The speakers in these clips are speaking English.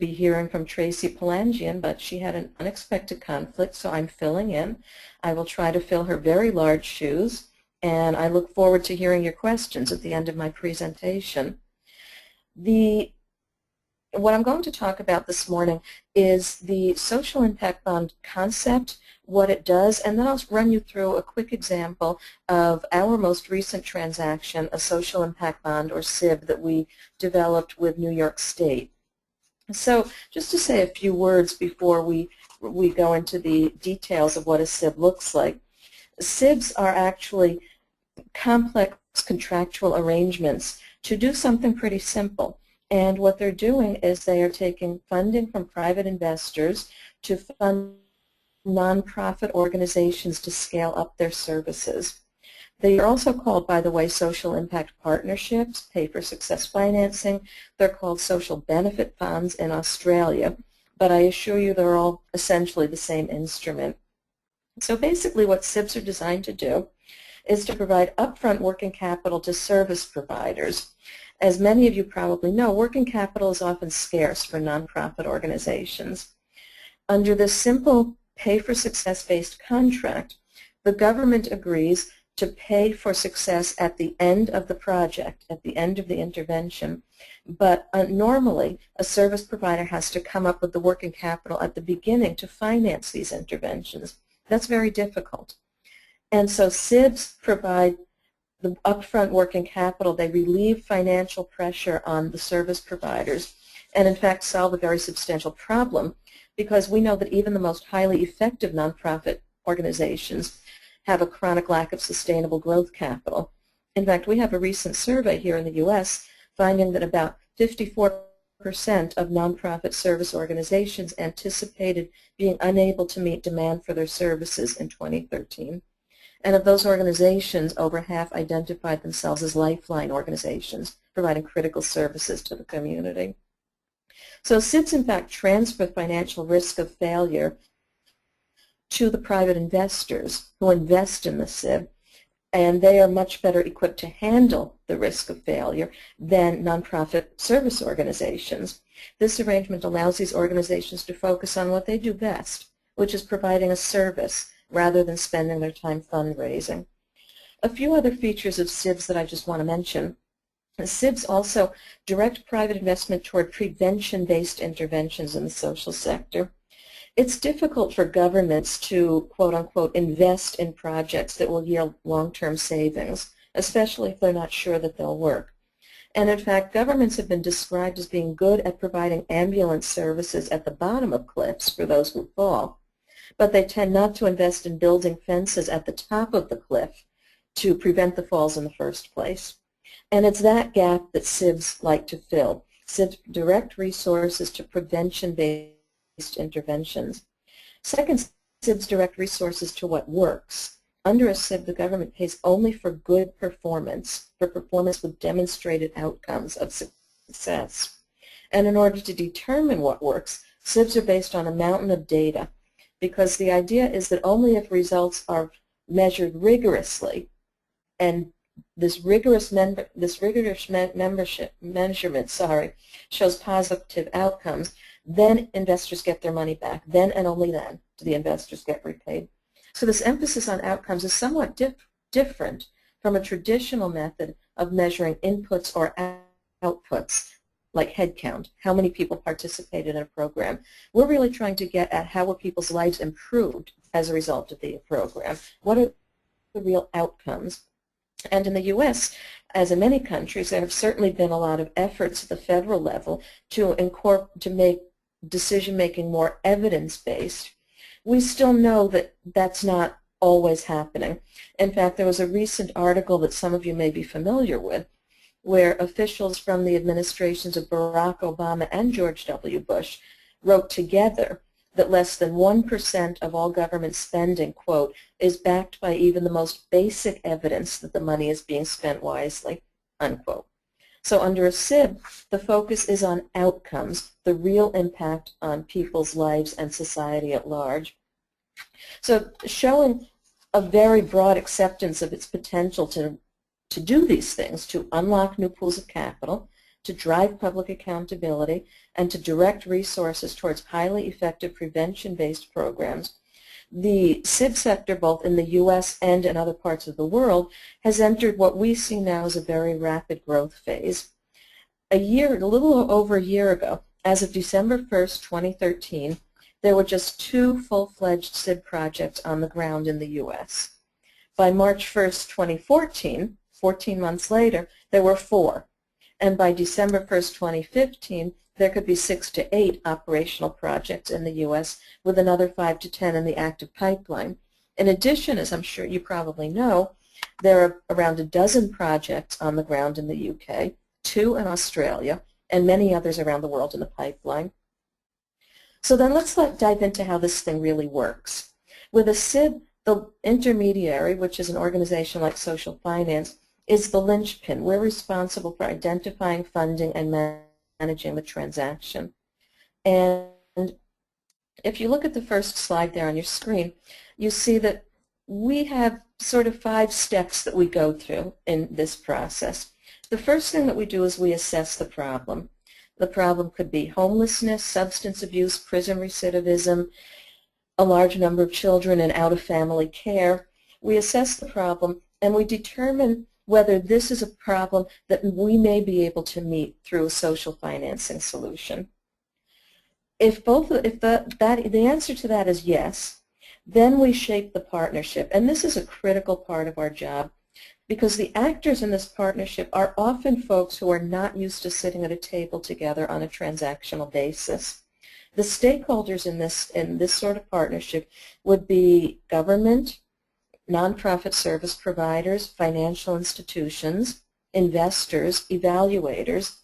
be hearing from Tracy Palangian, but she had an unexpected conflict, so I'm filling in. I will try to fill her very large shoes, and I look forward to hearing your questions at the end of my presentation. What I'm going to talk about this morning is the social impact bond concept, what it does, and then I'll run you through a quick example of our most recent transaction, a social impact bond, or SIB, that we developed with New York State. So just to say a few words before we go into the details of what a SIB looks like. SIBs are actually complex contractual arrangements to do something pretty simple. And what they're doing is they are taking funding from private investors to fund nonprofit organizations to scale up their services. They are also called, by the way, social impact partnerships, pay-for-success financing. They're called social benefit funds in Australia, but I assure you they're all essentially the same instrument. So basically what SIBs are designed to do is to provide upfront working capital to service providers. As many of you probably know, working capital is often scarce for nonprofit organizations. Under this simple pay-for-success-based contract, the government agrees to pay for success at the end of the project, at the end of the intervention. But normally, a service provider has to come up with the working capital at the beginning to finance these interventions. That's very difficult. And so SIBs provide the upfront working capital. They relieve financial pressure on the service providers and, in fact, solve a very substantial problem, because we know that even the most highly effective nonprofit organizations have a chronic lack of sustainable growth capital. In fact, we have a recent survey here in the U.S. finding that about 54% of nonprofit service organizations anticipated being unable to meet demand for their services in 2013. And of those organizations, over half identified themselves as lifeline organizations, providing critical services to the community. So SIBs, in fact, transfer financial risk of failure to the private investors who invest in the SIB, and they are much better equipped to handle the risk of failure than nonprofit service organizations. This arrangement allows these organizations to focus on what they do best, which is providing a service, rather than spending their time fundraising. A few other features of SIBs that I just want to mention. SIBs also direct private investment toward prevention-based interventions in the social sector. It's difficult for governments to, quote-unquote, invest in projects that will yield long-term savings, especially if they're not sure that they'll work. And in fact, governments have been described as being good at providing ambulance services at the bottom of cliffs for those who fall, but they tend not to invest in building fences at the top of the cliff to prevent the falls in the first place. And it's that gap that SIBs like to fill. SIBs direct resources to prevention-based interventions. Second, SIBs direct resources to what works. Under a SIB, the government pays only for good performance, for performance with demonstrated outcomes of success. And in order to determine what works, SIBs are based on a mountain of data, because the idea is that only if results are measured rigorously, and this rigorous measurement shows positive outcomes, then investors get their money back. Then and only then do the investors get repaid. So this emphasis on outcomes is somewhat different from a traditional method of measuring inputs or outputs, like headcount, how many people participated in a program. We're really trying to get at how were people's lives improved as a result of the program. What are the real outcomes? And in the U.S., as in many countries, there have certainly been a lot of efforts at the federal level to make decision-making more evidence-based. We still know that that's not always happening. In fact, there was a recent article that some of you may be familiar with, where officials from the administrations of Barack Obama and George W. Bush wrote together that less than 1% of all government spending, quote, is backed by even the most basic evidence that the money is being spent wisely, unquote. So under a SIB, the focus is on outcomes, the real impact on people's lives and society at large. So showing a very broad acceptance of its potential to do these things, to unlock new pools of capital, to drive public accountability and to direct resources towards highly effective prevention-based programs, the SIB sector, both in the U.S. and in other parts of the world, has entered what we see now as a very rapid growth phase. A little over a year ago, as of December 1st, 2013, there were just 2 full-fledged SIB projects on the ground in the U.S. By March 1st, 2014, 14 months later, there were 4. And by December 1st, 2015, there could be 6 to 8 operational projects in the U.S. with another 5 to 10 in the active pipeline. In addition, as I'm sure you probably know, there are around a dozen projects on the ground in the UK, 2 in Australia, and many others around the world in the pipeline. So then let's dive into how this thing really works. With a SIB, the intermediary, which is an organization like Social Finance, is the linchpin. We're responsible for identifying, funding, and managing the transaction. And if you look at the first slide there on your screen, you see that we have sort of 5 steps that we go through in this process. The first thing that we do is we assess the problem. The problem could be homelessness, substance abuse, prison recidivism, a large number of children in out-of-family care. We assess the problem and we determine whether this is a problem that we may be able to meet through a social financing solution. If the answer to that is yes, then we shape the partnership. And this is a critical part of our job because the actors in this partnership are often folks who are not used to sitting at a table together on a transactional basis. The stakeholders in this sort of partnership would be government, nonprofit service providers, financial institutions, investors, evaluators,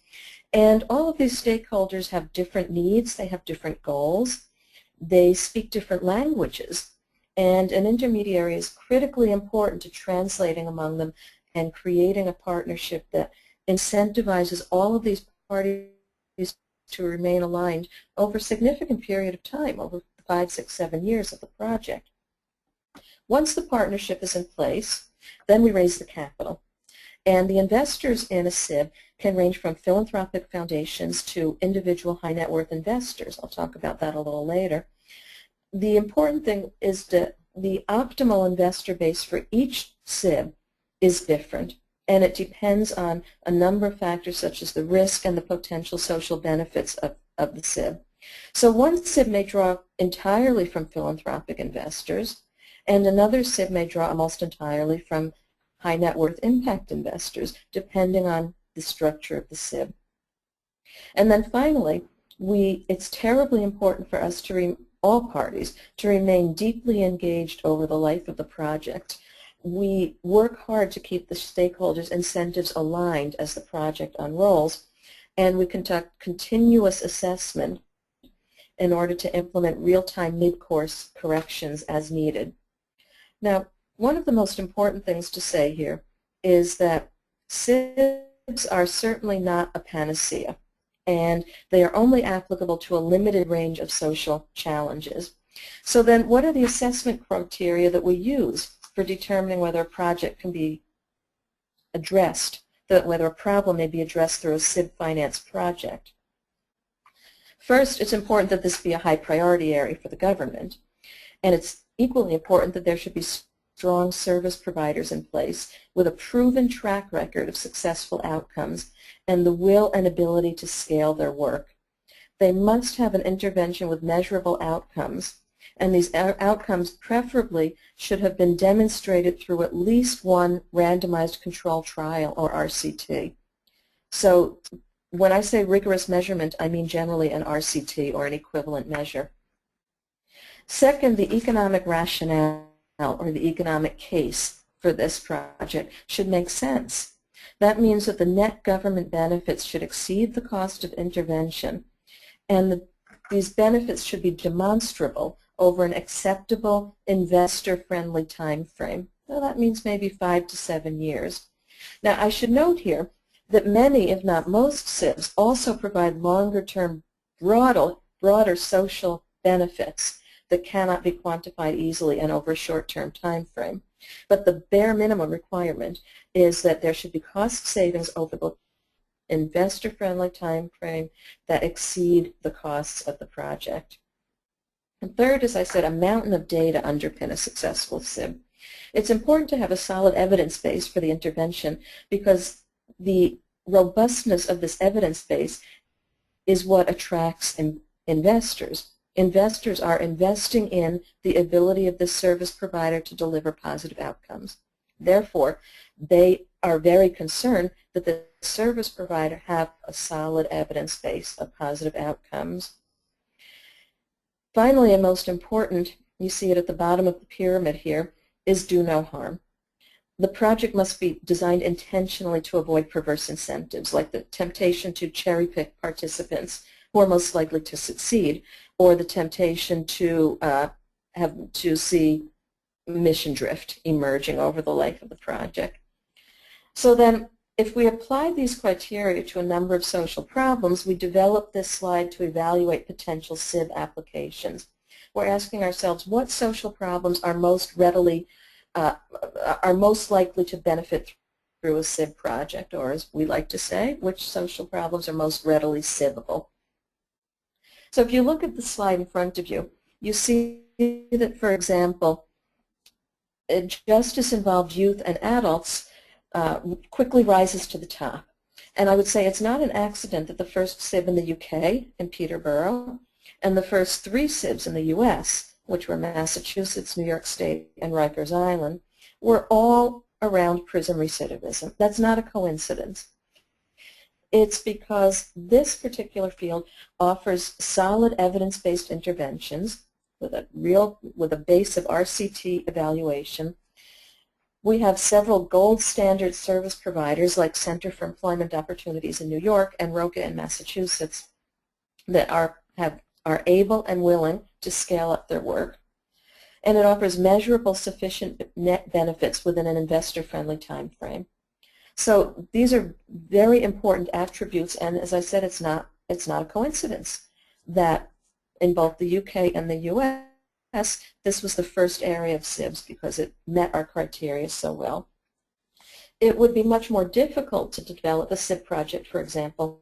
and all of these stakeholders have different needs, they have different goals, they speak different languages, and an intermediary is critically important to translating among them and creating a partnership that incentivizes all of these parties to remain aligned over a significant period of time, over 5, 6, 7 years of the project. Once the partnership is in place, then we raise the capital. And the investors in a SIB can range from philanthropic foundations to individual high net worth investors. I'll talk about that a little later. The important thing is that the optimal investor base for each SIB is different, and it depends on a number of factors such as the risk and the potential social benefits of the SIB. So one SIB may draw entirely from philanthropic investors, and another SIB may draw almost entirely from high net worth impact investors, depending on the structure of the SIB. And then finally, it's terribly important for us all parties to remain deeply engaged over the life of the project. We work hard to keep the stakeholders' incentives aligned as the project unrolls, and we conduct continuous assessment in order to implement real-time mid-course corrections as needed. Now, one of the most important things to say here is that SIBs are certainly not a panacea, and they are only applicable to a limited range of social challenges. So then what are the assessment criteria that we use for determining whether a project can be addressed, whether a problem may be addressed through a SIB finance project? First, it's important that this be a high priority area for the government, and it's equally important that there should be strong service providers in place with a proven track record of successful outcomes and the will and ability to scale their work. They must have an intervention with measurable outcomes, and these outcomes preferably should have been demonstrated through at least one randomized control trial, or RCT. So when I say rigorous measurement, I mean generally an RCT or an equivalent measure. Second, the economic rationale or the economic case for this project should make sense. That means that the net government benefits should exceed the cost of intervention, and these benefits should be demonstrable over an acceptable investor-friendly time frame. Well, that means maybe 5 to 7 years. Now, I should note here that many, if not most, SIBs also provide longer-term, broader social benefits that cannot be quantified easily and over a short-term time frame. But the bare minimum requirement is that there should be cost savings over the investor-friendly time frame that exceed the costs of the project. And third, as I said, a mountain of data underpin a successful SIB. It's important to have a solid evidence base for the intervention because the robustness of this evidence base is what attracts investors. Investors are investing in the ability of this service provider to deliver positive outcomes. Therefore, they are very concerned that the service provider have a solid evidence base of positive outcomes. Finally, and most important, you see it at the bottom of the pyramid here, is do no harm. The project must be designed intentionally to avoid perverse incentives, like the temptation to cherry-pick participants who are most likely to succeed, or the temptation to see mission drift emerging over the life of the project. So then, if we apply these criteria to a number of social problems, we develop this slide to evaluate potential SIB applications. We're asking ourselves what social problems are most likely to benefit through a SIB project, or as we like to say, which social problems are most readily SIBable. So if you look at the slide in front of you, you see that, for example, justice-involved youth and adults quickly rises to the top. And I would say it's not an accident that the first SIB in the UK, in Peterborough, and the first 3 SIBs in the US, which were Massachusetts, New York State, and Rikers Island, were all around prison recidivism. That's not a coincidence. It's because this particular field offers solid evidence-based interventions with a base of RCT evaluation. We have several gold standard service providers like Center for Employment Opportunities in New York and ROCA in Massachusetts that are able and willing to scale up their work. And it offers measurable, sufficient net benefits within an investor-friendly time frame. So these are very important attributes, and as I said, it's not a coincidence that in both the UK and the US, this was the first area of SIBs because it met our criteria so well. It would be much more difficult to develop a SIB project, for example,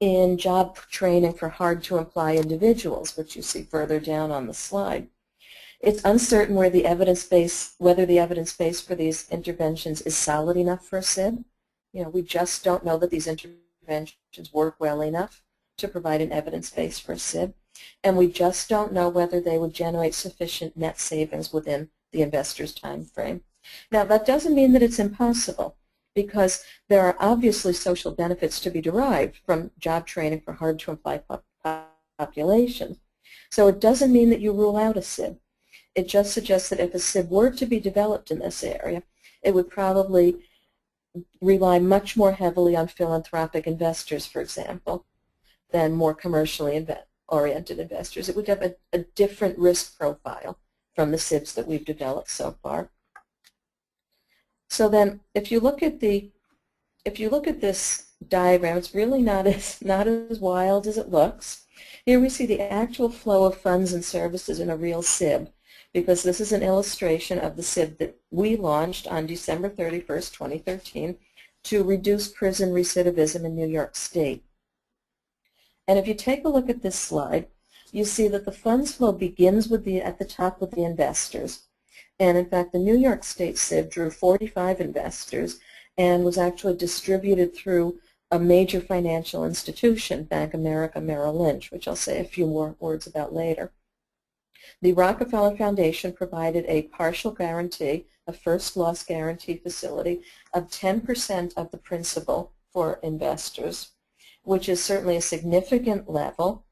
in job training for hard-to-employ individuals, which you see further down on the slide. It's uncertain whether the evidence base for these interventions is solid enough for a SIB. We just don't know that these interventions work well enough to provide an evidence base for a SIB, and we just don't know whether they would generate sufficient net savings within the investor's time frame. Now, that doesn't mean that it's impossible, because there are obviously social benefits to be derived from job training for hard-to-employ populations. So it doesn't mean that you rule out a SIB. It just suggests that if a SIB were to be developed in this area, it would probably rely much more heavily on philanthropic investors, for example, than more commercially oriented investors. It would have a different risk profile from the SIBs that we've developed so far. So then, if you look at this diagram, it's really not as wild as it looks. Here we see the actual flow of funds and services in a real SIB, because this is an illustration of the SIB that we launched on December 31st, 2013, to reduce prison recidivism in New York State. And if you take a look at this slide, you see that the funds flow begins at the top with the investors. And in fact, the New York State SIB drew 45 investors and was actually distributed through a major financial institution, Bank of America Merrill Lynch, which I'll say a few more words about later. The Rockefeller Foundation provided a partial guarantee, a first loss guarantee facility of 10% of the principal for investors, which is certainly a significant level,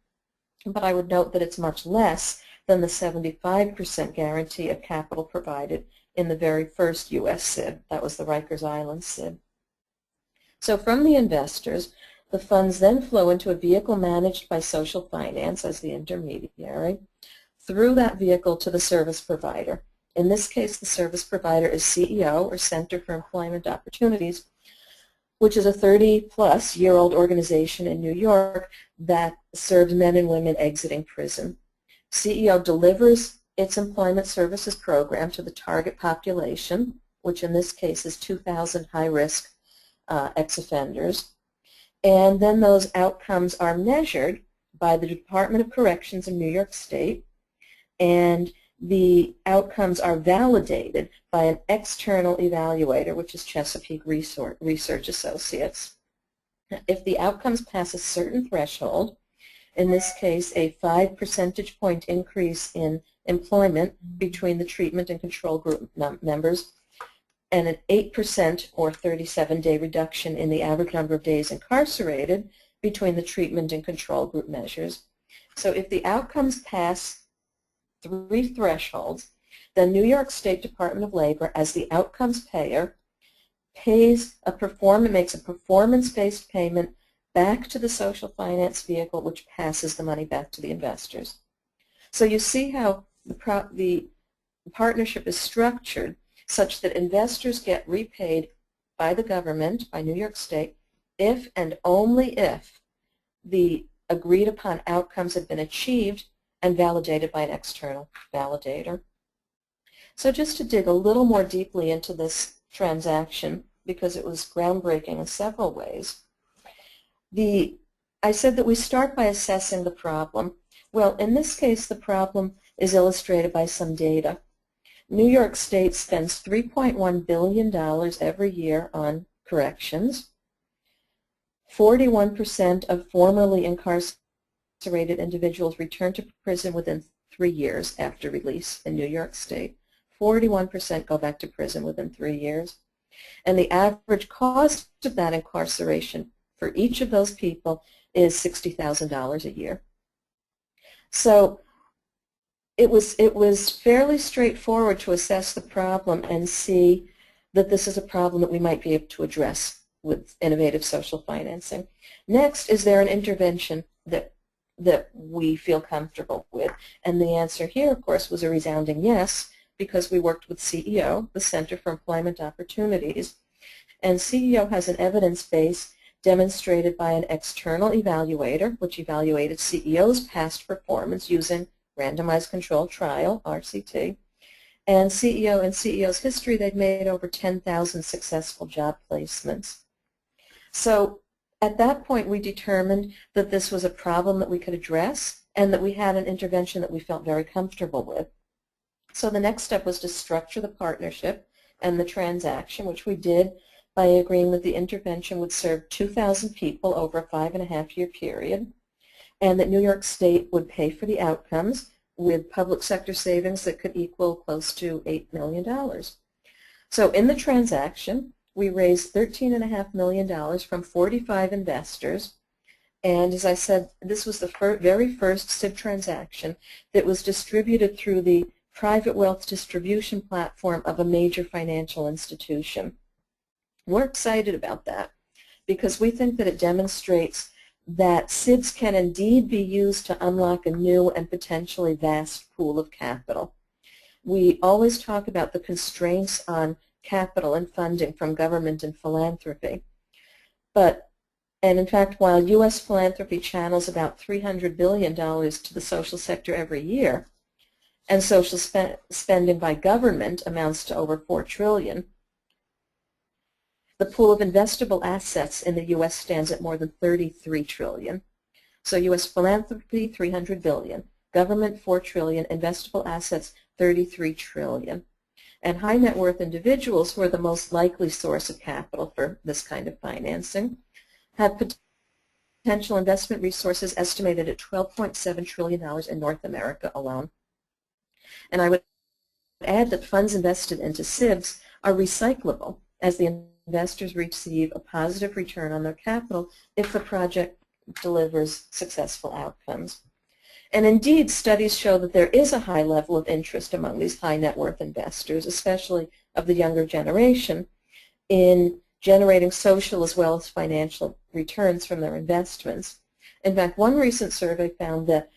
but I would note that it's much less than the 75% guarantee of capital provided in the very first U.S. SIB. That was the Rikers Island SIB. So from the investors, the funds then flow into a vehicle managed by Social Finance as the intermediary, through that vehicle to the service provider. In this case, the service provider is CEO, or Center for Employment Opportunities, which is a 30-plus-year-old organization in New York that serves men and women exiting prison. CEO delivers its employment services program to the target population, which in this case is 2,000 high-risk ex-offenders. And then those outcomes are measured by the Department of Corrections in New York State, and the outcomes are validated by an external evaluator, which is Chesapeake Research Associates. If the outcomes pass a certain threshold, in this case a 5 percentage point increase in employment between the treatment and control group members, and an 8% or 37-day reduction in the average number of days incarcerated between the treatment and control group measures. So if the outcomes pass 3 thresholds, then New York State Department of Labor, as the outcomes payer, makes a performance-based payment back to the social finance vehicle, which passes the money back to the investors. So you see how the partnership is structured such that investors get repaid by the government, by New York State, if and only if the agreed upon outcomes have been achieved and validated by an external validator. So just to dig a little more deeply into this transaction, because it was groundbreaking in several ways, I said that we start by assessing the problem. Well, in this case, the problem is illustrated by some data. New York State spends $3.1 billion every year on corrections. 41% of formerly incarcerated individuals return to prison within 3 years after release in New York State. 41% go back to prison within 3 years. And the average cost of that incarceration for each of those people is $60,000 a year. So it was fairly straightforward to assess the problem and see that this is a problem that we might be able to address with innovative social financing. Next, is there an intervention that we feel comfortable with? And the answer here, of course, was a resounding yes, because we worked with CEO, the Center for Employment Opportunities, and CEO has an evidence base demonstrated by an external evaluator, which evaluated CEO's past performance using randomized controlled trial, RCT, and CEO's history, they'd made over 10,000 successful job placements. So at that point, we determined that this was a problem that we could address and that we had an intervention that we felt very comfortable with. So the next step was to structure the partnership and the transaction, which we did by agreeing that the intervention would serve 2,000 people over a 5.5-year period, and that New York State would pay for the outcomes with public sector savings that could equal close to $8 million. So in the transaction, we raised $13.5 million from 45 investors, and as I said, this was the very first SIB transaction that was distributed through the private wealth distribution platform of a major financial institution. We're excited about that because we think that it demonstrates that SIBs can indeed be used to unlock a new and potentially vast pool of capital. We always talk about the constraints on capital and funding from government and philanthropy. And in fact, while U.S. philanthropy channels about $300 billion to the social sector every year, and social spending by government amounts to over $4 trillion, the pool of investable assets in the U.S. stands at more than $33 trillion. So U.S. philanthropy, $300 billion. Government, $4 trillion. Investable assets, $33 trillion. And high net worth individuals, who are the most likely source of capital for this kind of financing, have potential investment resources estimated at $12.7 trillion in North America alone. And I would add that funds invested into SIBs are recyclable, as the investors receive a positive return on their capital if the project delivers successful outcomes. And indeed, studies show that there is a high level of interest among these high net worth investors, especially of the younger generation, in generating social as well as financial returns from their investments. In fact, one recent survey found that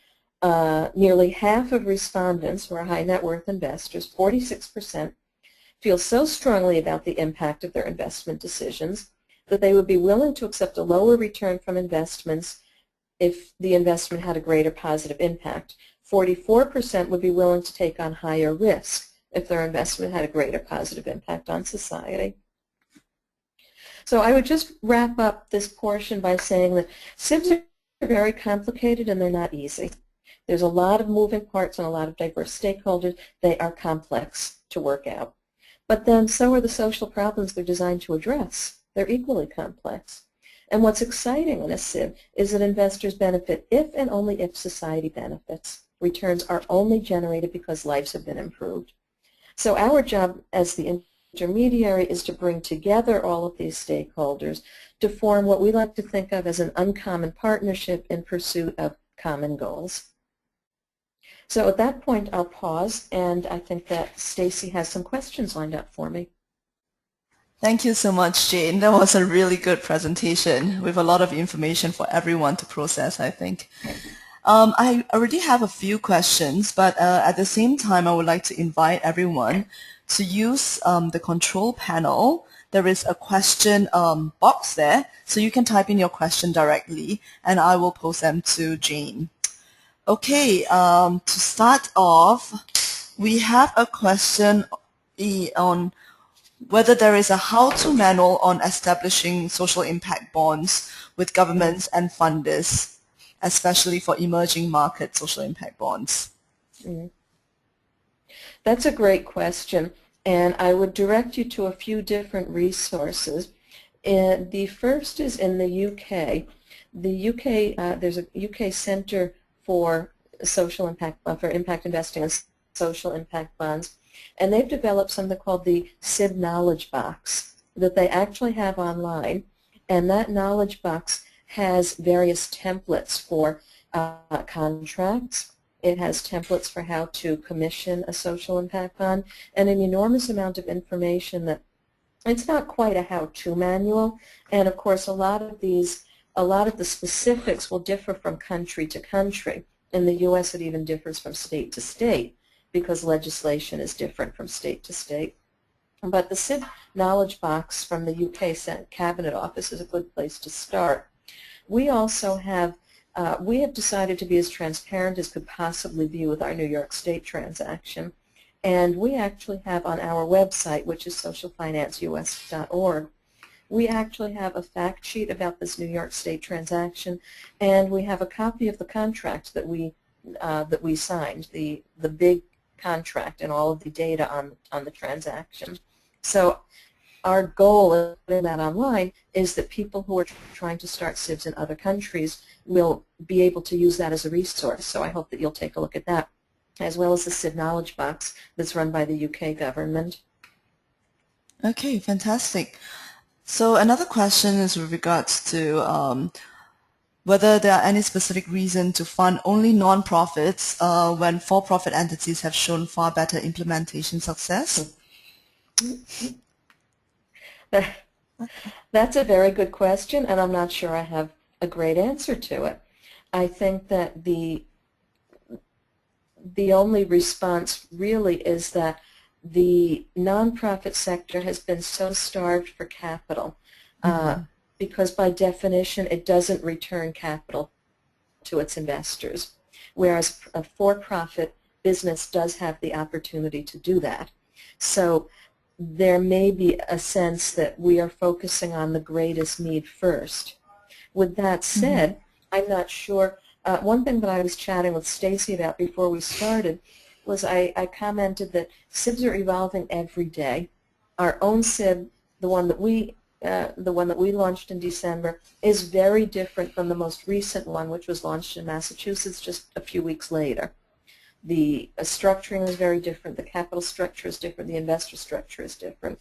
nearly half of respondents who are high net worth investors, 46%, feel so strongly about the impact of their investment decisions that they would be willing to accept a lower return from investments if the investment had a greater positive impact. 44% would be willing to take on higher risk if their investment had a greater positive impact on society. So I would just wrap up this portion by saying that SIBs are very complicated and they're not easy. There's a lot of moving parts and a lot of diverse stakeholders. They are complex to work out. But then so are the social problems they're designed to address. They're equally complex. And what's exciting in a SIB is that investors benefit if and only if society benefits. Returns are only generated because lives have been improved. So our job as the intermediary is to bring together all of these stakeholders to form what we like to think of as an uncommon partnership in pursuit of common goals. So at that point, I'll pause, and I think that Stacy has some questions lined up for me. Thank you so much, Jane. That was a really good presentation with a lot of information for everyone to process, I think. I already have a few questions, but at the same time, I would like to invite everyone to use the control panel. There is a question box there, so you can type in your question directly, and I will post them to Jane. Okay, to start off, we have a question on whether there is a how-to manual on establishing social impact bonds with governments and funders, especially for emerging market social impact bonds. That's a great question, and I would direct you to a few different resources. The first is in the UK. The UK, there's a UK Center for Social Impact, for Impact Investing and Social Impact Bonds, and they've developed something called the SIB Knowledge Box that they actually have online, and that knowledge box has various templates for contracts. It has templates for how to commission a social impact bond, and an enormous amount of information that it's not quite a how-to manual, and of course a lot of the specifics will differ from country to country. In the U.S. it even differs from state to state because legislation is different from state to state. But the SIB Knowledge Box from the UK Cabinet Office is a good place to start. We also have we have decided to be as transparent as could possibly be with our New York State transaction. And we actually have on our website, which is socialfinanceus.org, we actually have a fact sheet about this New York State transaction, and we have a copy of the contract that we signed, the big contract and all of the data on the transaction. So our goal of putting that online is that people who are trying to start SIBs in other countries will be able to use that as a resource. So I hope that you'll take a look at that, as well as the SIB Knowledge Box that's run by the UK government. Okay, fantastic. So another question is with regards to whether there are any specific reason to fund only non-profits when for-profit entities have shown far better implementation success. That's a very good question, and I'm not sure I have a great answer to it. I think that the only response really is that the nonprofit sector has been so starved for capital because by definition it doesn't return capital to its investors, whereas a for-profit business does have the opportunity to do that. So there may be a sense that we are focusing on the greatest need first. With that said, I'm not sure. One thing that I was chatting with Stacy about before we started was I commented that SIBs are evolving every day. Our own SIB, the one that we launched in December, is very different from the most recent one, which was launched in Massachusetts just a few weeks later. The structuring is very different. The capital structure is different. The investor structure is different.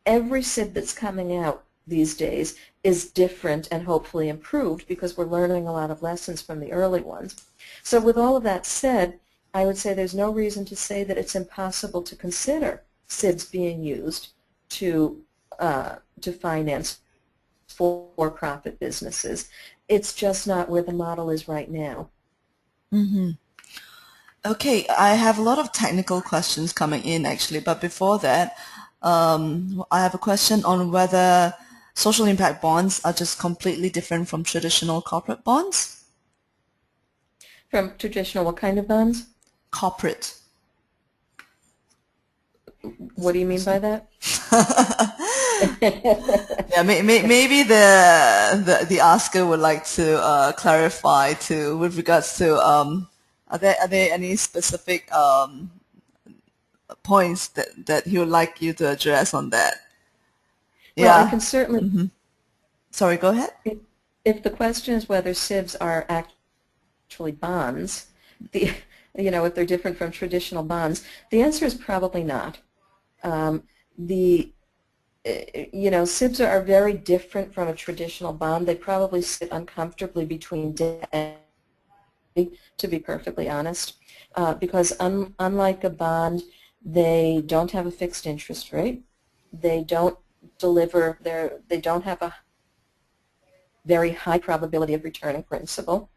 Every SIB that's coming out these days is different and hopefully improved because we're learning a lot of lessons from the early ones. So with all of that said, I would say there's no reason to say that it's impossible to consider SIBs being used to finance for-profit businesses. It's just not where the model is right now. Okay, I have a lot of technical questions coming in actually, but before that, I have a question on whether social impact bonds are just completely different from traditional corporate bonds. From traditional what kind of bonds? Corporate. What do you mean by that? Yeah, maybe the asker would like to clarify to with regards to are there any specific points that he would like you to address on that? Well, I Yeah. can certainly, Sorry, go ahead. if the question is whether SIBs are actually bonds, the if they're different from traditional bonds, the answer is probably not. The SIBs are very different from a traditional bond. They probably sit uncomfortably between debt and equity, to be perfectly honest, because unlike a bond, they don't have a fixed interest rate. They don't they don't have a very high probability of returning principal,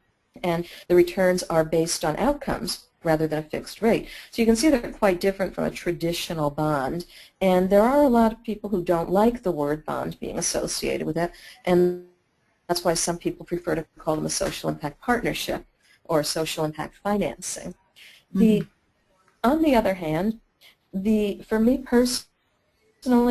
and the returns are based on outcomes rather than a fixed rate. So you can see they're quite different from a traditional bond, and there are a lot of people who don't like the word bond being associated with it, and that's why some people prefer to call them a social impact partnership or social impact financing. On the other hand, for me personally,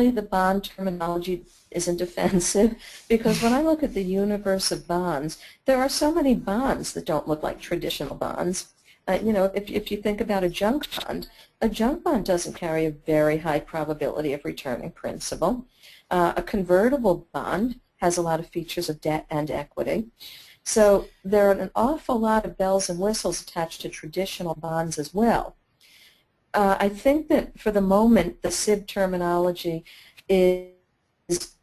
the bond terminology isn't offensive because when I look at the universe of bonds, there are so many bonds that don't look like traditional bonds. If you think about a junk bond doesn't carry a very high probability of returning principal. A convertible bond has a lot of features of debt and equity. So there are an awful lot of bells and whistles attached to traditional bonds as well. I think that for the moment, the SIB terminology is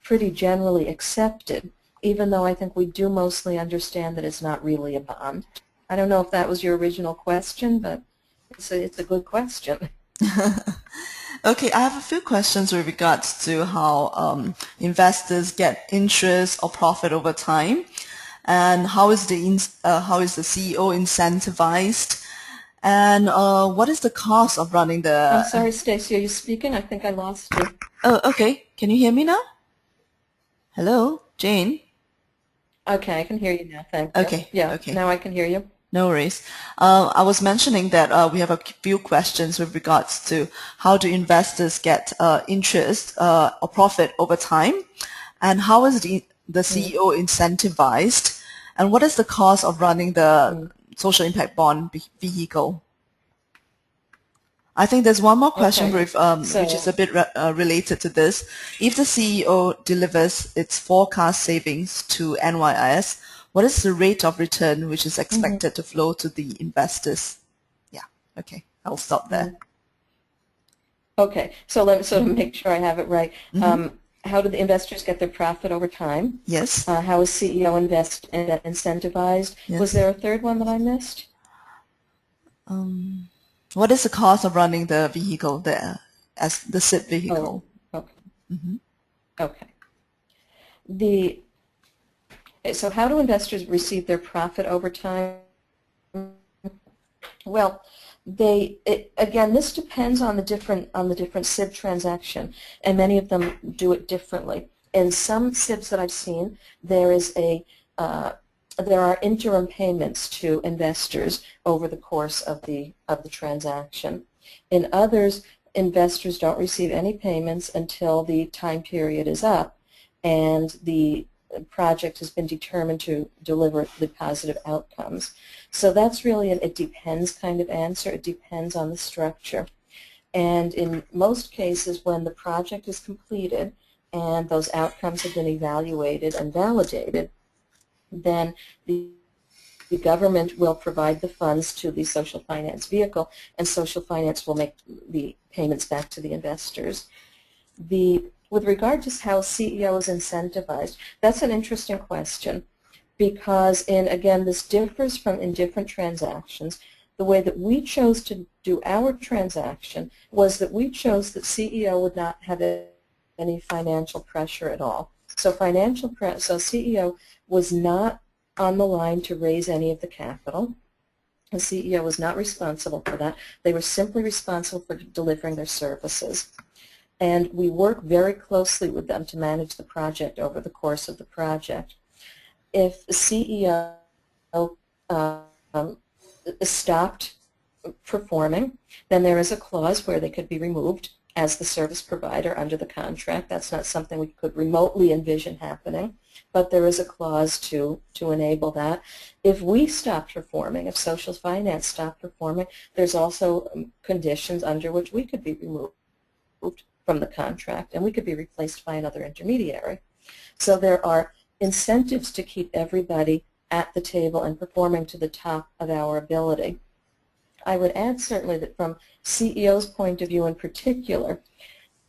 pretty generally accepted, even though I think we do mostly understand that it's not really a bond. I don't know if that was your original question, but it's a good question. Okay, I have a few questions with regards to how investors get interest or profit over time, and how is the CEO incentivized, and what is the cost of running I'm the? sorry, Stacy, are you speaking? I think I lost you. Oh, okay. Can you hear me now? Hello, Jane. Okay, I can hear you now. Thank you. Okay, Yeah, okay. now I can hear you. No worries. I was mentioning that we have a few questions with regards to how do investors get interest or profit over time, and how is the CEO incentivized, and what is the cost of running the social impact bond vehicle? I think there's one more question Okay, with, which is a so bit related to this. If the CEO delivers its forecast savings to NYIS, what is the rate of return which is expected to flow to the investors? Yeah, okay, I'll stop there. okay, so to make sure I have it right, how do the investors get their profit over time? Yes, How is CEO incentivized? Was yes. there a third one that I missed? What is the cost of running the vehicle there as the SIP Oh, vehicle? okay. Okay. So how do investors receive their profit over time? Well, again, this depends on the different SIB transaction, and many of them do it differently. In some SIBs that I've seen, there are interim payments to investors over the course of the transaction. In others, investors don't receive any payments until the time period is up and the project has been determined to deliver the positive outcomes. So that's really an it depends kind of answer. It depends on the structure. And in most cases, when the project is completed and those outcomes have been evaluated and validated, then the government will provide the funds to the social finance vehicle, and social finance will make the payments back to the investors. With regard to how CEO is incentivized, that's an interesting question because, again, this differs in different transactions. The way that we chose to do our transaction was that we chose that CEO would not have any financial pressure at all. So CEO was not on the line to raise any of the capital. The CEO was not responsible for that. They were simply responsible for delivering their services. And we work very closely with them to manage the project over the course of the project. If the CEO stopped performing, then there is a clause where they could be removed as the service provider under the contract. That's not something we could remotely envision happening, but there is a clause to enable that. If we stop performing, if social finance stopped performing, there's also conditions under which we could be removed from the contract, and we could be replaced by another intermediary. So there are incentives to keep everybody at the table and performing to the top of our ability. I would add certainly that from CEO's point of view in particular,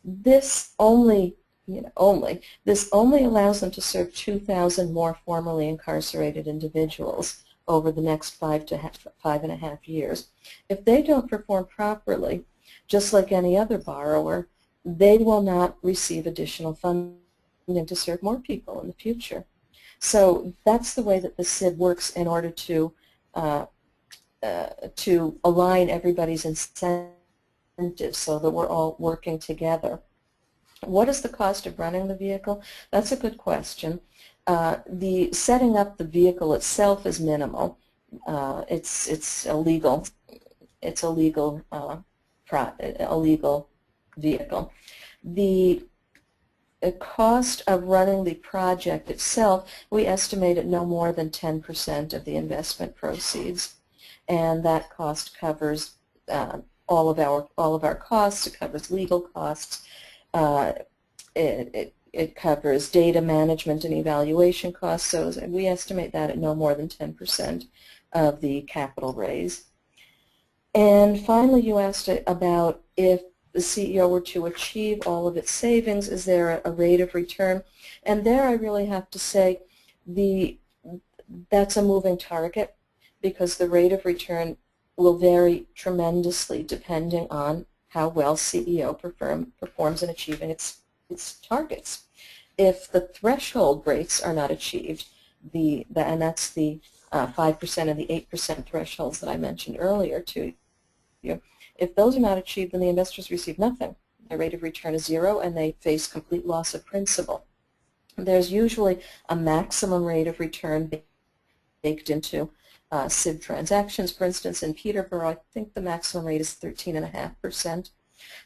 this only allows them to serve 2,000 more formerly incarcerated individuals over the next 5.5 years. If they don't perform properly, just like any other borrower, they will not receive additional funding to serve more people in the future. So that's the way that the SIB works in order to align everybody's incentives so that we're all working together. What is the cost of running the vehicle? That's a good question. The setting up the vehicle itself is minimal. It's a legal vehicle. The cost of running the project itself, we estimate at no more than 10% of the investment proceeds, and that cost covers all of our costs. It covers legal costs. It covers data management and evaluation costs. So we estimate that at no more than 10% of the capital raise. And finally, you asked about if the CEO were to achieve all of its savings, is there a rate of return? And there I really have to say that's a moving target, because the rate of return will vary tremendously depending on how well CEO performs in achieving its targets. If the threshold rates are not achieved, and that's the 5% and the 8% thresholds that I mentioned earlier to you, if those are not achieved, then the investors receive nothing. Their rate of return is zero, and they face complete loss of principal. There's usually a maximum rate of return baked into SIB transactions. For instance, in Peterborough, I think the maximum rate is 13.5%.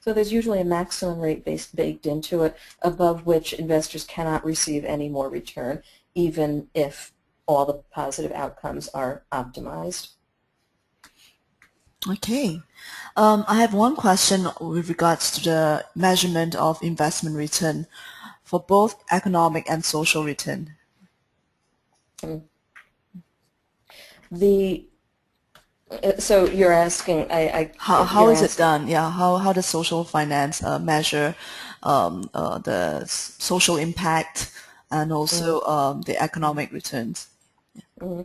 So there's usually a maximum rate baked into it, above which investors cannot receive any more return, even if all the positive outcomes are optimized. Okay. I have one question with regards to the measurement of investment return for both economic and social return. So you're asking, how is it done? Yeah, how does social finance measure the social impact and also the economic returns? Mm-hmm.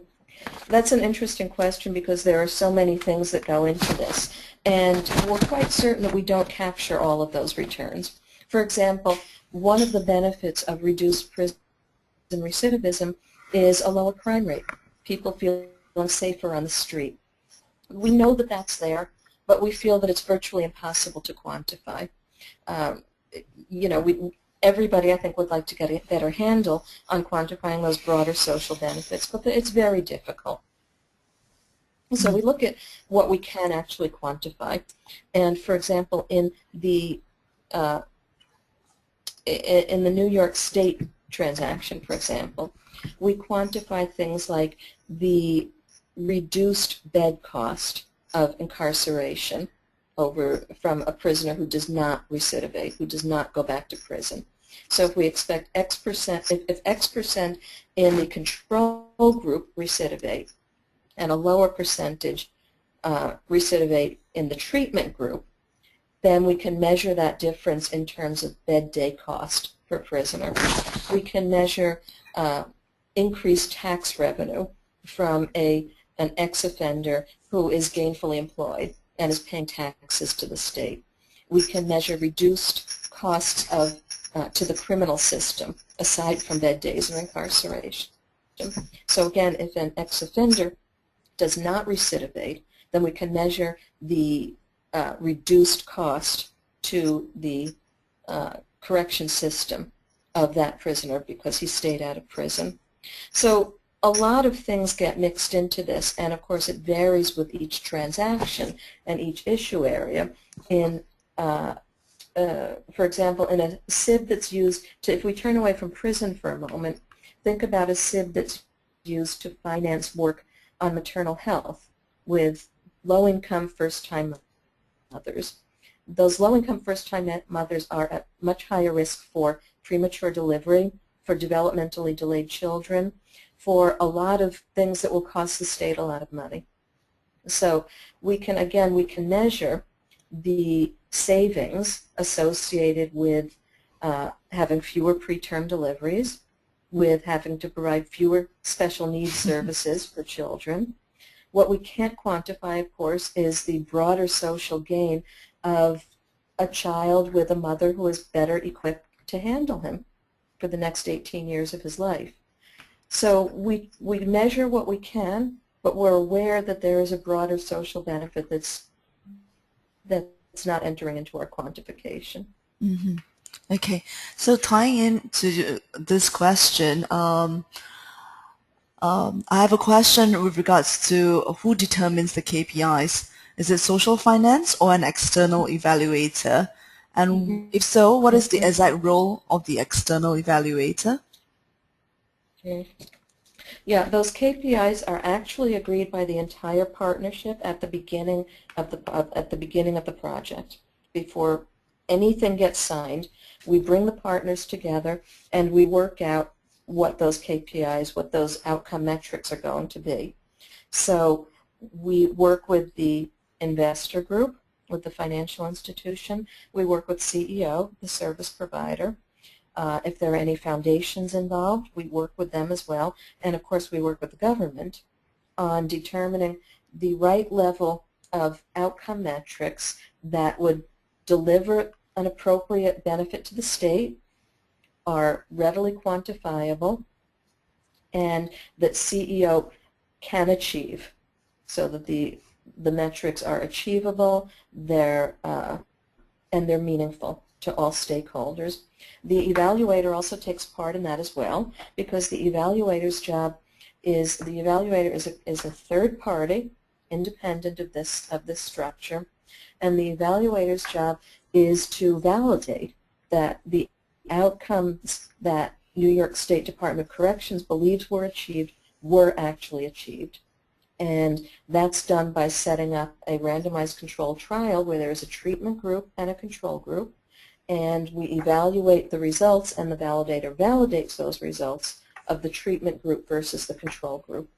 That's an interesting question, because there are so many things that go into this, and we're quite certain that we don't capture all of those returns. For example, one of the benefits of reduced prison recidivism is a lower crime rate. People feel safer on the street. We know that that's there, but we feel that it's virtually impossible to quantify. Everybody, I think, would like to get a better handle on quantifying those broader social benefits, but it's very difficult. So we look at what we can actually quantify. And for example, in the New York State transaction, for example, we quantify things like the reduced bed cost of incarceration from a prisoner who does not recidivate, who does not go back to prison. So if we expect X%, if X% in the control group recidivate and a lower percentage recidivate in the treatment group, then we can measure that difference in terms of bed day cost per prisoner. We can measure increased tax revenue from an ex-offender who is gainfully employed and is paying taxes to the state. We can measure reduced costs to the criminal system, aside from bed days or incarceration. So again, if an ex-offender does not recidivate, then we can measure the reduced cost to the correction system of that prisoner because he stayed out of prison. So a lot of things get mixed into this, and of course it varies with each transaction and each issue area in for example, in a SIB that's used to, if we turn away from prison for a moment, think about a SIB that's used to finance work on maternal health with low-income first-time mothers. Those low-income first-time mothers are at much higher risk for premature delivery, for developmentally delayed children, for a lot of things that will cost the state a lot of money. So we can, again, we can measure the savings associated with having fewer preterm deliveries, with having to provide fewer special needs services for children. What we can't quantify, of course, is the broader social gain of a child with a mother who is better equipped to handle him for the next 18 years of his life. So we measure what we can, but we're aware that there is a broader social benefit that's not entering into our quantification. Mm-hmm. Okay, so tying into this question, I have a question with regards to who determines the KPIs. Is it social finance or an external evaluator? And if so, what is the exact role of the external evaluator? Yeah, those KPIs are actually agreed by the entire partnership at the beginning of the project. Before anything gets signed, we bring the partners together and we work out what those KPIs, what those outcome metrics are going to be. So we work with the investor group, with the financial institution. We work with CEO, the service provider. If there are any foundations involved, we work with them as well. And of course, we work with the government on determining the right level of outcome metrics that would deliver an appropriate benefit to the state, are readily quantifiable, and that CEO can achieve, so that the metrics are achievable, and they're meaningful to all stakeholders. The evaluator also takes part in that as well, because the evaluator's job is, the evaluator is a third party, independent of this structure, and the evaluator's job is to validate that the outcomes that New York State Department of Corrections believes were achieved were actually achieved. And that's done by setting up a randomized controlled trial where there is a treatment group and a control group, and we evaluate the results, and the validator validates those results of the treatment group versus the control group.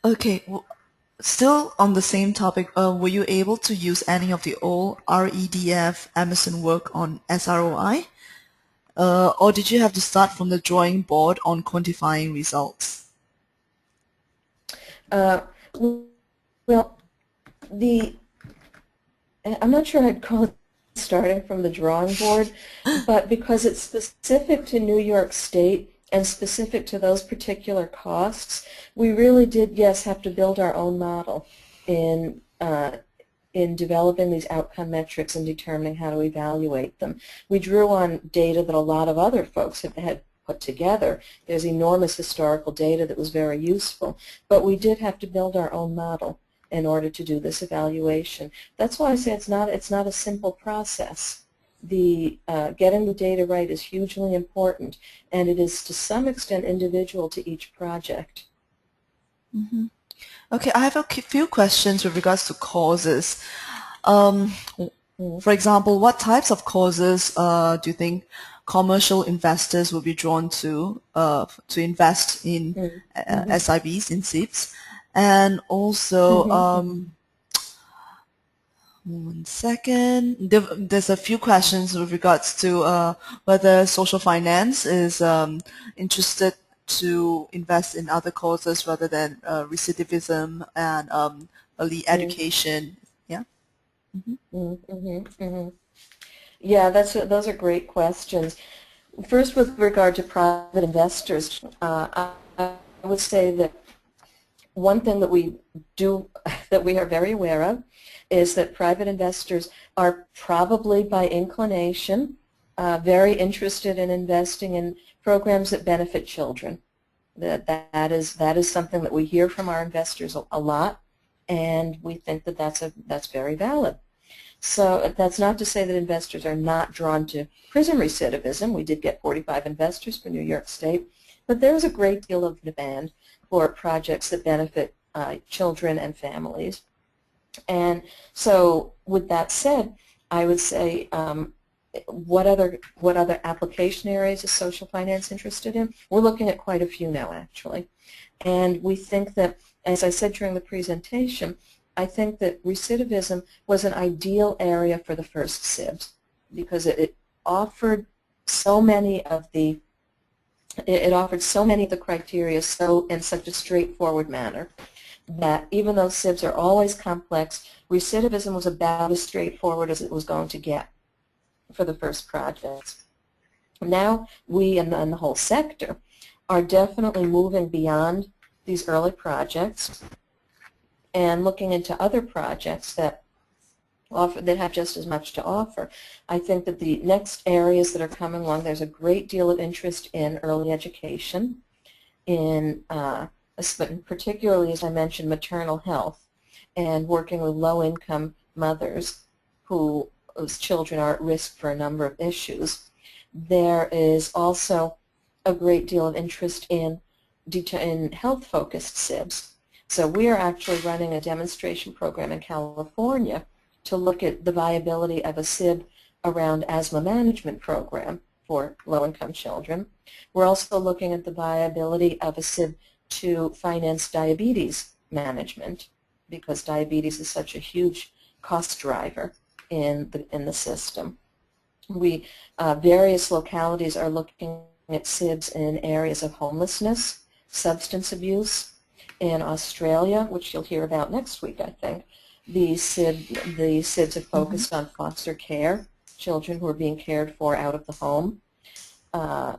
Okay, well, still on the same topic, were you able to use any of the old REDF Emerson work on SROI? Or did you have to start from the drawing board on quantifying results? Well, I'm not sure I'd call it starting from the drawing board, but because it's specific to New York State and specific to those particular costs, we really did, yes, have to build our own model in developing these outcome metrics and determining how to evaluate them. We drew on data that a lot of other folks had put together. There's enormous historical data that was very useful, but we did have to build our own model in order to do this evaluation. That's why I say it's not a simple process. Getting the data right is hugely important, and it is to some extent individual to each project. Mm-hmm. Okay, I have a few questions with regards to causes. For example, what types of causes do you think commercial investors will be drawn to invest in SIBs, in SIBs? And also, one second, there's a few questions with regards to whether social finance is interested to invest in other causes rather than recidivism and early education. Yeah. Yeah, those are great questions. First, with regard to private investors, I would say that one thing that we do, that we are very aware of, is that private investors are probably by inclination very interested in investing in programs that benefit children. That is something that we hear from our investors a lot, and we think that that's very valid. So that's not to say that investors are not drawn to prison recidivism. We did get 45 investors for New York State, but there's a great deal of demand for projects that benefit children and families. And so with that said, I would say what other application areas is social finance interested in? We're looking at quite a few now, actually. And we think that, as I said during the presentation, I think that recidivism was an ideal area for the first SIBs because it offered so many of the criteria in such a straightforward manner that even though SIBs are always complex, recidivism was about as straightforward as it was going to get for the first projects. Now we and the whole sector are definitely moving beyond these early projects and looking into other projects that have just as much to offer. I think that the next areas that are coming along, there's a great deal of interest in early education, in particularly, as I mentioned, maternal health, and working with low-income mothers whose children are at risk for a number of issues. There is also a great deal of interest in health-focused SIBs. So we are actually running a demonstration program in California to look at the viability of a SIB around asthma management program for low-income children. We're also looking at the viability of a SIB to finance diabetes management because diabetes is such a huge cost driver in the system. Various localities are looking at SIBs in areas of homelessness, substance abuse. In Australia, which you'll hear about next week, I think, the SIBs have focused on foster care, children who are being cared for out of the home. In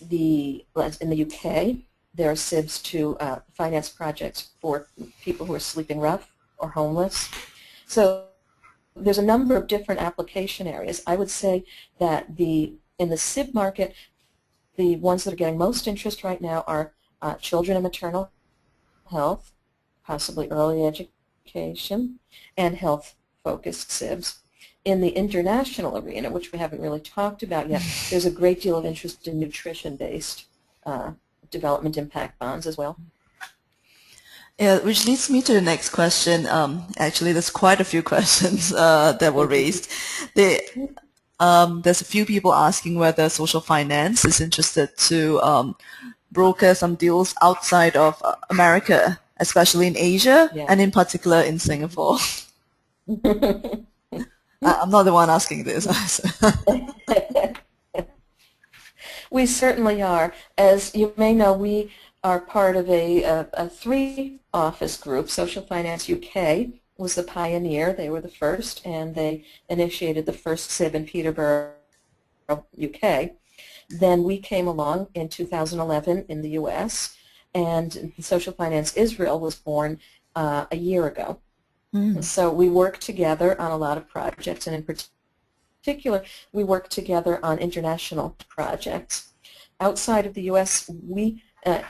the UK, there are SIBs to finance projects for people who are sleeping rough or homeless. So there's a number of different application areas. I would say that in the SIB market, the ones that are getting most interest right now are children and maternal health, possibly early education, and health-focused SIBs. In the international arena, which we haven't really talked about yet, there's a great deal of interest in nutrition-based development impact bonds as well. Yeah, which leads me to the next question. Actually, there's quite a few questions that were raised. There's a few people asking whether social finance is interested to broker some deals outside of America, especially in Asia, and in particular in Singapore. I'm not the one asking this. We certainly are. As you may know, we are part of a three-office group. Social Finance UK was the pioneer. They were the first, and they initiated the first SIB in Peterborough, UK. Then we came along in 2011 in the U.S., and Social Finance Israel was born a year ago. So we work together on a lot of projects, and in particular, we work together on international projects. Outside of the U.S., we at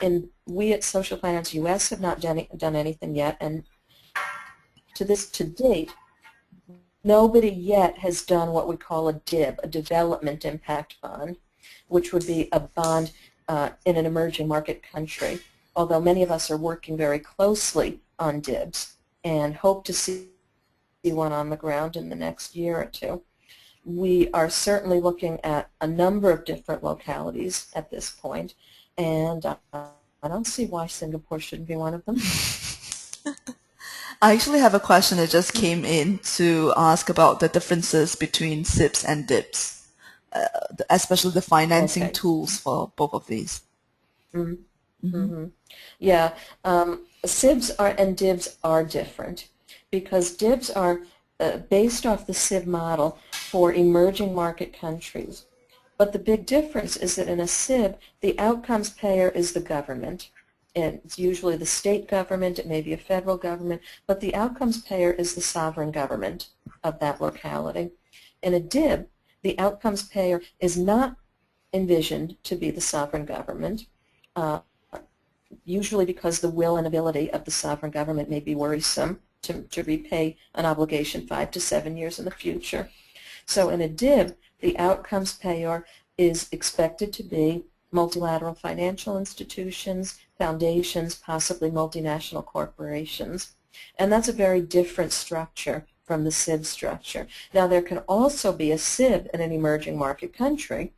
Social Finance US have not done anything yet, and to date, nobody yet has done what we call a DIB, a Development Impact Bond, which would be a bond in an emerging market country, although many of us are working very closely on DIBs and hope to see one on the ground in the next year or two. We are certainly looking at a number of different localities at this point, and I don't see why Singapore shouldn't be one of them. I actually have a question that just came in to ask about the differences between SIBs and DIBs, especially the financing tools for both of these. Yeah, SIBs and DIBs are different because DIBs are based off the SIB model for emerging market countries. But the big difference is that in a SIB, the outcomes payer is the government. And it's usually the state government, it may be a federal government, but the outcomes payer is the sovereign government of that locality. In a DIB, the outcomes payer is not envisioned to be the sovereign government, usually because the will and ability of the sovereign government may be worrisome to repay an obligation 5 to 7 years in the future. So in a DIB, the outcomes payer is expected to be multilateral financial institutions, foundations, possibly multinational corporations. And that's a very different structure from the SIB structure. Now, there can also be a SIB in an emerging market country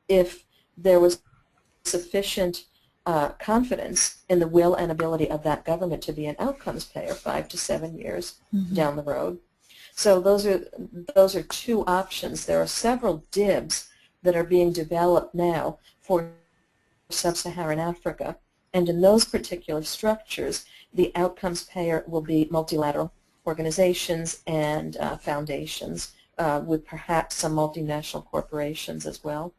if there was sufficient confidence in the will and ability of that government to be an outcomes payer 5 to 7 years down the road. So those are two options. There are several DIBs that are being developed now for sub-Saharan Africa, and in those particular structures, the outcomes payer will be multilateral organizations and foundations with perhaps some multinational corporations as well.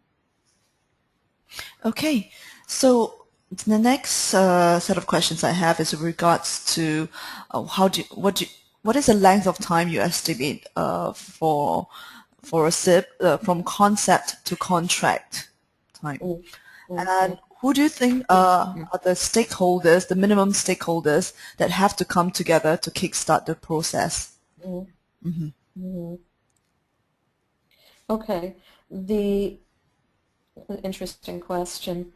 Okay, so the next set of questions I have is in regards to what is the length of time you estimate for a SIB from concept to contract time? And who do you think are the stakeholders, the minimum stakeholders that have to come together to kickstart the process? Okay, an interesting question.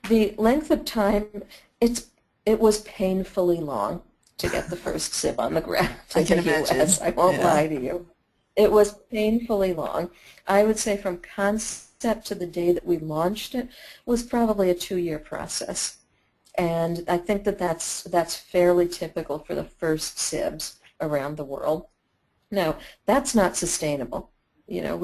The length of time, it was painfully long to get the first SIB on the ground in the US. I won't lie to you. It was painfully long. I would say from concept to the day that we launched it was probably a 2-year process. And I think that that's fairly typical for the first SIBs around the world. Now, that's not sustainable. You know,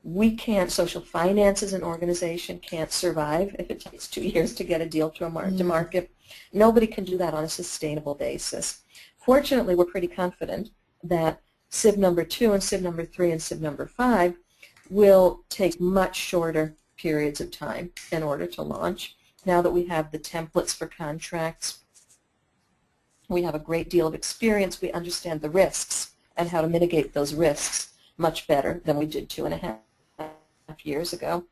we can't, social finance as an organization can't survive if it takes 2 years to get a deal to market. Nobody can do that on a sustainable basis. Fortunately, we're pretty confident that SIB number 2 and SIB number 3 and SIB number 5 will take much shorter periods of time in order to launch. Now that we have the templates for contracts, we have a great deal of experience. We understand the risks and how to mitigate those risks much better than we did 2.5 years ago.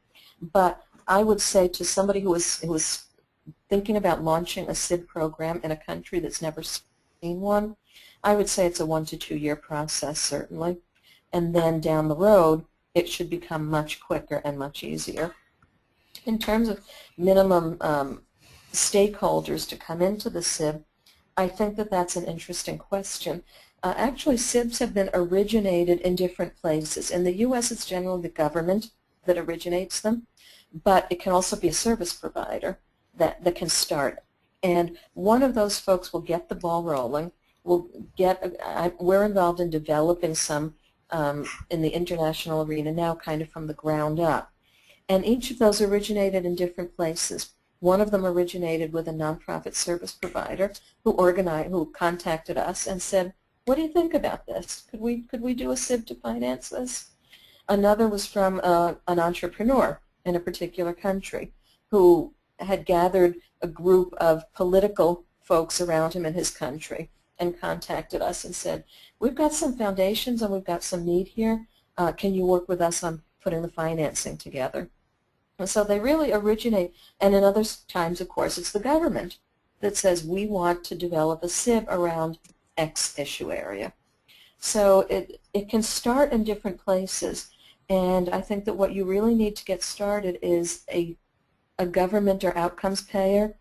But I would say to somebody who was thinking about launching a SIB program in a country that's never seen one, I would say it's a 1 to 2 year process, certainly. And then down the road, it should become much quicker and much easier. In terms of minimum stakeholders to come into the SIB, I think that that's an interesting question. Actually, SIBs have been originated in different places. In the U.S., it's generally the government that originates them, but it can also be a service provider that can start. And one of those folks will get the ball rolling. We're involved in developing some in the international arena now, kind of from the ground up. And each of those originated in different places. One of them originated with a nonprofit service provider who contacted us and said, "What do you think about this? Could we do a SIB to finance this?" Another was from an entrepreneur in a particular country who had gathered a group of political folks around him in his country and contacted us and said, "We've got some foundations and we've got some need here. Can you work with us on putting the financing together?" And so they really originate, and in other times, of course, it's the government that says, "We want to develop a SIB around X issue area." So it can start in different places, and I think that what you really need to get started is a government or outcomes payer,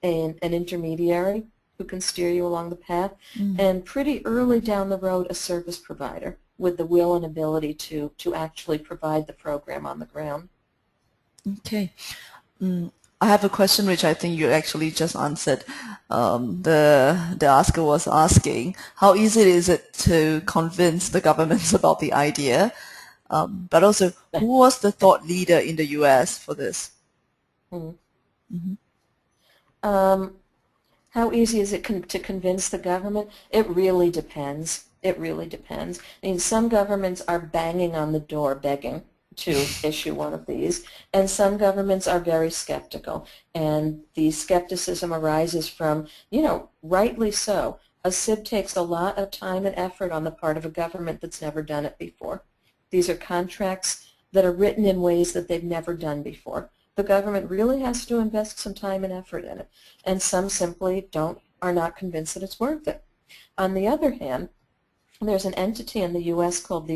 an intermediary who can steer you along the path, and pretty early down the road, a service provider with the will and ability to actually provide the program on the ground. Okay. I have a question which I think you actually just answered. The asker was asking, how easy is it to convince the governments about the idea? But also, who was the thought leader in the U.S. for this? How easy is it to convince the government? It really depends. It really depends. I mean, some governments are banging on the door begging to issue one of these, and some governments are very skeptical, and the skepticism arises from, rightly so. A SIB takes a lot of time and effort on the part of a government that's never done it before. These are contracts that are written in ways that they've never done before. The government really has to invest some time and effort in it, and some simply are not convinced that it's worth it. On the other hand, there's an entity in the U.S. called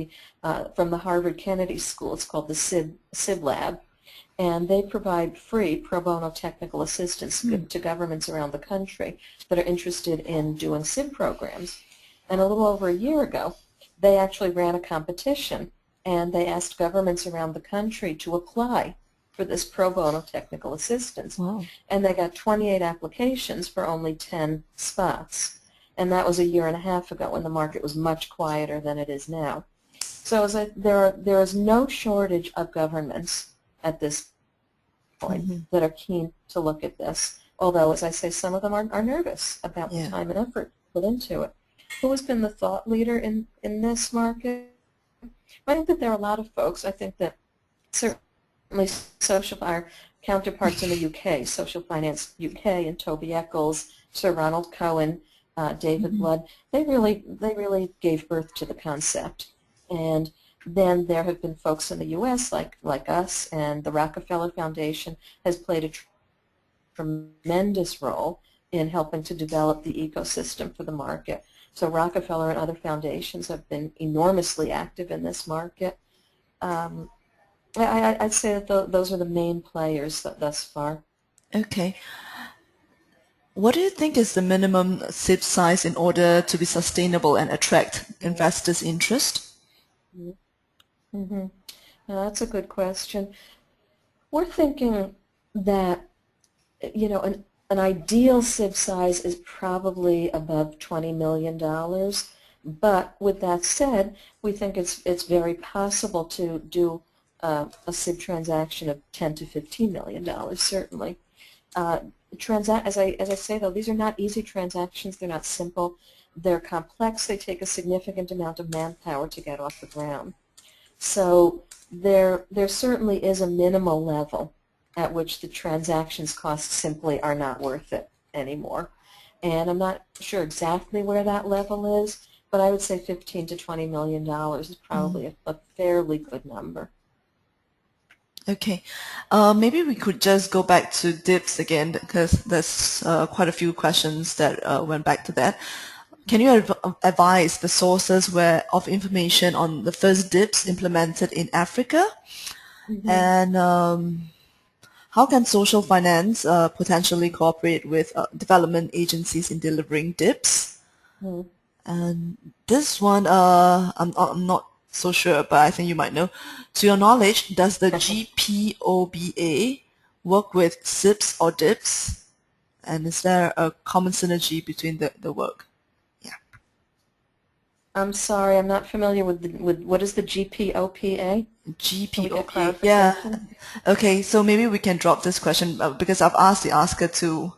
from the Harvard Kennedy School, it's called the SIB Lab, and they provide free pro bono technical assistance to governments around the country that are interested in doing SIB programs. And a little over a year ago, they actually ran a competition, and they asked governments around the country to apply for this pro bono technical assistance. Wow. And they got 28 applications for only 10 spots. And that was a year and a half ago when the market was much quieter than it is now. So there is no shortage of governments at this point that are keen to look at this, although, as I say, some of them are nervous about the time and effort put into it. Who has been the thought leader in this market? I think that there are a lot of folks. I think that certainly our counterparts in the UK, Social Finance UK, and Toby Eccles, Sir Ronald Cohen, David Blood, they really gave birth to the concept. And then there have been folks in the U.S. like us, and the Rockefeller Foundation has played a tremendous role in helping to develop the ecosystem for the market. So Rockefeller and other foundations have been enormously active in this market. I'd say that those are the main players thus far. Okay. What do you think is the minimum SIB size in order to be sustainable and attract investors' interest? Mm-hmm. Now, that's a good question. We're thinking that, an ideal SIB size is probably above $20 million. But with that said, we think it's very possible to do a SIB transaction of $10 to $15 million, certainly. As I say, though, these are not easy transactions. They're not simple. They're complex. They take a significant amount of manpower to get off the ground. So there certainly is a minimal level at which the transactions costs simply are not worth it anymore. And I'm not sure exactly where that level is, but I would say $15 to $20 million is probably a fairly good number. Okay, maybe we could just go back to DIBs again, because there's quite a few questions that went back to that. Can you advise the sources of information on the first DIBs implemented in Africa? And how can social finance potentially cooperate with development agencies in delivering DIBs? And this one, I'm not so sure, but I think you might know. To your knowledge, does the GPOBA work with SIBs or DIBs? And is there a common synergy between the work? Yeah. I'm sorry, I'm not familiar with what is the GPOPA? GPOPA, yeah. Okay, so maybe we can drop this question because I've asked the asker to,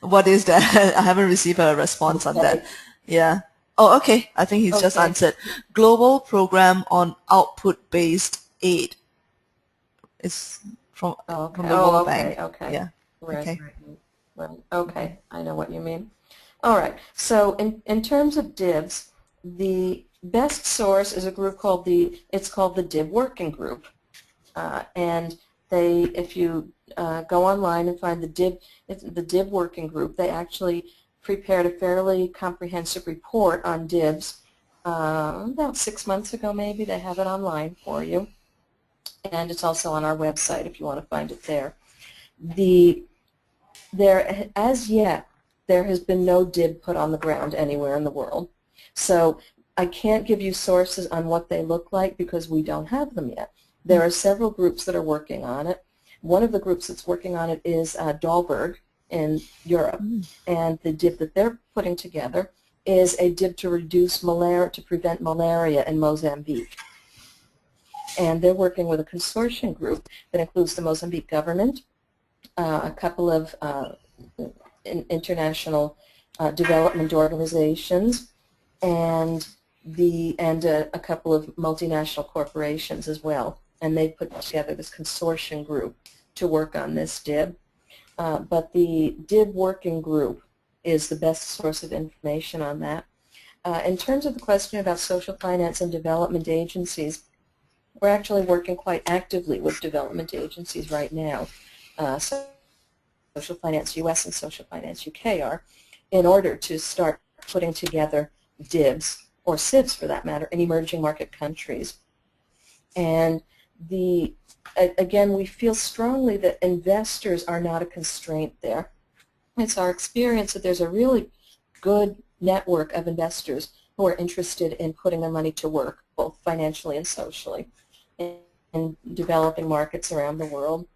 what is that? I haven't received a response on that. Yeah. Oh, okay. I think he's just answered. Global Program on Output-Based Aid. It's from the World Bank. Okay. Yeah. Right, okay. Right. Okay. I know what you mean. All right. So in terms of DIBs, the best source is a group called the DIB Working Group, and if you go online and find the DIB Working Group, they actually prepared a fairly comprehensive report on DIBs about 6 months ago, maybe. They have it online for you, and it's also on our website if you want to find it there. As yet, there has been no DIB put on the ground anywhere in the world. So I can't give you sources on what they look like because we don't have them yet. There are several groups that are working on it. One of the groups that's working on it is Dahlberg in Europe, and the DIB that they're putting together is a DIB to prevent malaria in Mozambique. And they're working with a consortium group that includes the Mozambique government, a couple of international development organizations, and a couple of multinational corporations as well. And they put together this consortium group to work on this DIB. But the DIB Working Group is the best source of information on that. In terms of the question about social finance and development agencies, we're actually working quite actively with development agencies right now. Social Finance US and Social Finance UK are, in order to start putting together DIBs or SIVs for that matter, in emerging market countries. And again, we feel strongly that investors are not a constraint there. It's our experience that there's a really good network of investors who are interested in putting their money to work, both financially and socially, in developing markets around the world.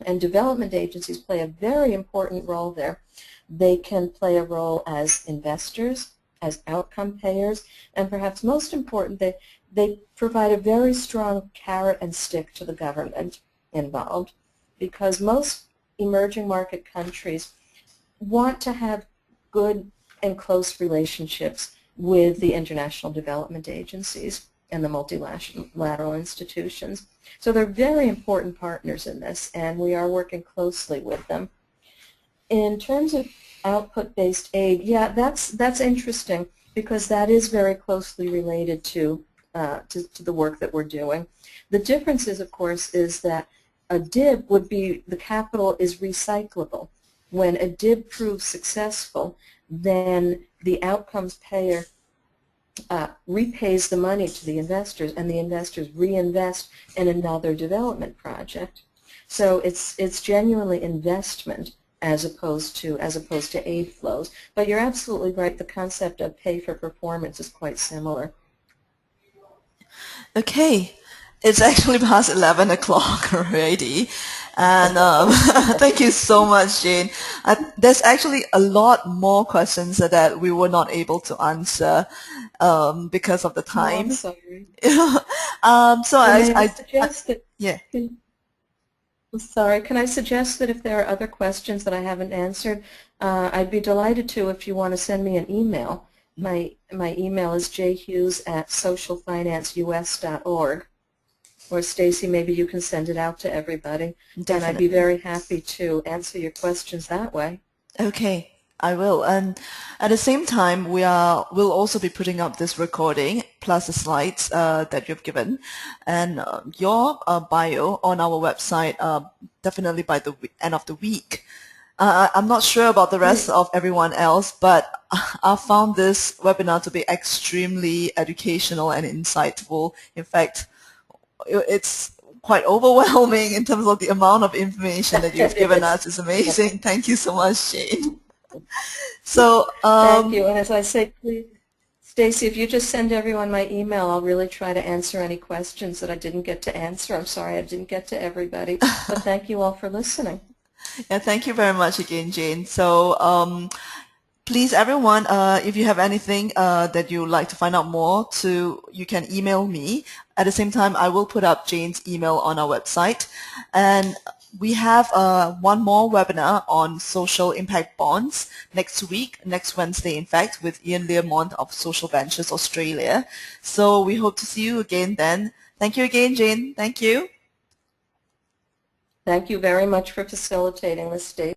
And development agencies play a very important role there. They can play a role as investors, as outcome payers, and perhaps most important, they provide a very strong carrot and stick to the government involved, because most emerging market countries want to have good and close relationships with the international development agencies and the multilateral institutions. So they're very important partners in this, and we are working closely with them. In terms of output-based aid, yeah, that's interesting, because that is very closely related to the work that we're doing. The difference is, of course, is that a DIB would be, the capital is recyclable. When a DIB proves successful, then the outcomes payer repays the money to the investors, and the investors reinvest in another development project. So it's genuinely investment as opposed to aid flows. But you're absolutely right. The concept of pay for performance is quite similar. Okay, it's actually past 11 o'clock already, and thank you so much, Jane. There's actually a lot more questions that we were not able to answer because of the time. Oh, I'm sorry. So I suggest that. Yeah. Sorry, can I suggest that if there are other questions that I haven't answered, I'd be delighted to if you want to send me an email. My email is jhughes@socialfinanceus.org. Or Stacy, maybe you can send it out to everybody. Definitely. And I'd be very happy to answer your questions that way. Okay, I will. And at the same time, we'll also be putting up this recording plus the slides that you've given, and your bio on our website definitely by the end of the week. I'm not sure about the rest of everyone else, but I found this webinar to be extremely educational and insightful. In fact, it's quite overwhelming in terms of the amount of information that you've given us. It's amazing. Thank you so much, Jane. So thank you. And as I say, please, Stacy, if you just send everyone my email, I'll really try to answer any questions that I didn't get to answer. I'm sorry I didn't get to everybody, but thank you all for listening. Yeah, thank you very much again, Jane. So please, everyone, if you have anything that you'd like to find out more, you can email me. At the same time, I will put up Jane's email on our website. And we have one more webinar on social impact bonds next week, next Wednesday, in fact, with Ian Learmont of Social Ventures Australia. So we hope to see you again then. Thank you again, Jane. Thank you. Thank you very much for facilitating this, Stacy.